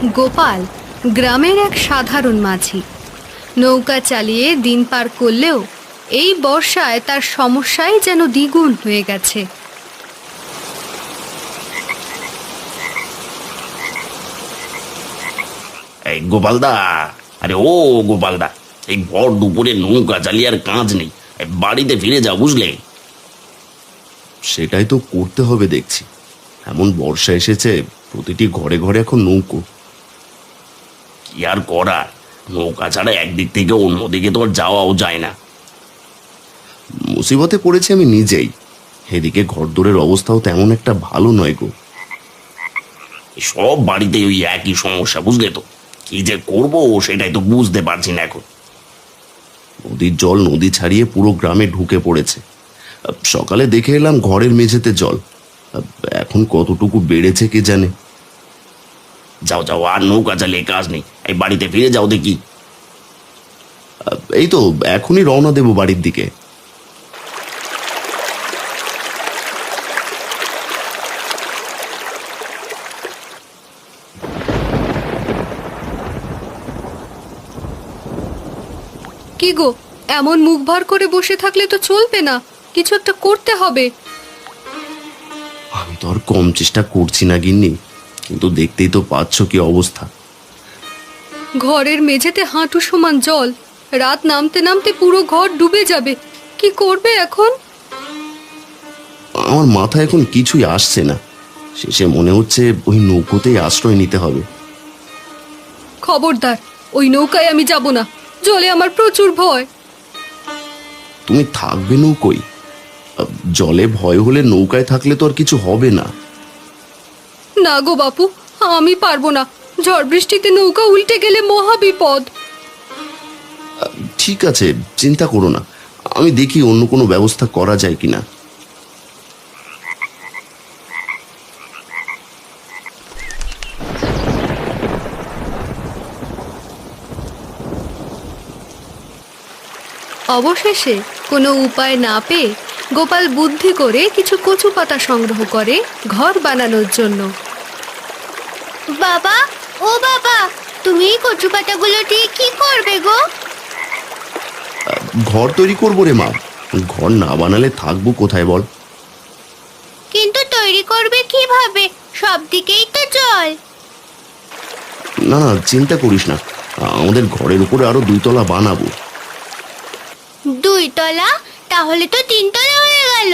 গোপাল গ্রামের এক সাধারণ মাঝি। নৌকা চালিয়ে দিন পার করলেও এই বর্ষায় তার সমস্যাই যেন দ্বিগুণ হয়ে গেছে। এই গোপালদা, আরে ও গোপালদা, এই ভর দুপুরে নৌকা চালিয়ে আর কাজ নেই, এই বাড়িতে ফিরে যাও বুঝলে। সেটাই তো করতে হবে দেখছি। এমন বর্ষা এসেছে, প্রতিটি ঘরে ঘরে এখন নৌকো। কি আর করার, নৌকা ছাড়া একদিক থেকে অন্যদিকে তো আর যাওয়াও যায় না। মুসিবতে পড়েছি আমি নিজেই। এদিকে ঘরদোরের অবস্থাও তেমন একটা ভালো নয় গো। এই সব বাড়িতে ওই একই সমস্যা বুঝলে তো। কি যে করবো সেটাই তো বুঝতে পারছি না এখন। নদীর জল নদী ছাড়িয়ে পুরো গ্রামে ঢুকে পড়েছে। সকালে দেখে এলাম ঘরের মেঝেতে জল। এখন কতটুকু বেড়েছে কে জানে। যাও যাও, আর নৌকা চালিয়ে কাজ নেই, এই বাড়িতে ফিরে যাও দেখি। এই তো এখনই রওনা দেব বাড়ির দিকে। কি গো, এমন মুখ ভার করে বসে থাকলে তো চলবে না, কিছু একটা করতে হবে। আমি তো আর কম চেষ্টা করছি না গিন্নি, কিন্তু দেখতেই তো পাচ্ছ কি অবস্থা। ঘরের মেঝেতে হাঁটু সমান জল, রাত নামতে নামতে পুরো ঘর ডুবে যাবে। কি করবে এখন? আমার মাথায় এখন কিছুই আসছে না। শেষে মনে হচ্ছে ওই নৌকোতেই আশ্রয় নিতে হবে। খবরদার, ওই নৌকায় আমি যাব না, জলে আমার প্রচুর ভয়। তুমি থাকবে নৌকোয়? জলে ভয় হলে নৌকায় থাকলে তো আর কিছু হবে না। না গো বাপু, আমি পারবো না। ঝড় বৃষ্টিতে নৌকা উল্টে গেলে মহা বিপদ। ঠিক আছে, চিন্তা করো না, আমি দেখি অন্য কোনো ব্যবস্থা করা যায় কিনা। অবশেষে কোনো উপায় না পেয়ে গোপাল বুদ্ধি করে কিছু কচু পাতা সংগ্রহ করে ঘর বানানোর জন্য। বাবা, ও বাবা, তুমি এই কচু পাতাগুলো দিয়ে কি করবে গো? ঘর তৈরি করবো রে মা। ঘর না বানালে থাকবো কোথায় বল? কিন্তু তৈরি করবে কিভাবে? সব দিকেই তো জল। না না, চিন্তা করিস না, আমাদের ঘরের উপরে আরো 2 তলা বানাবো। 2 তলা? তাহলে তো 3 তলা হয়ে গেল।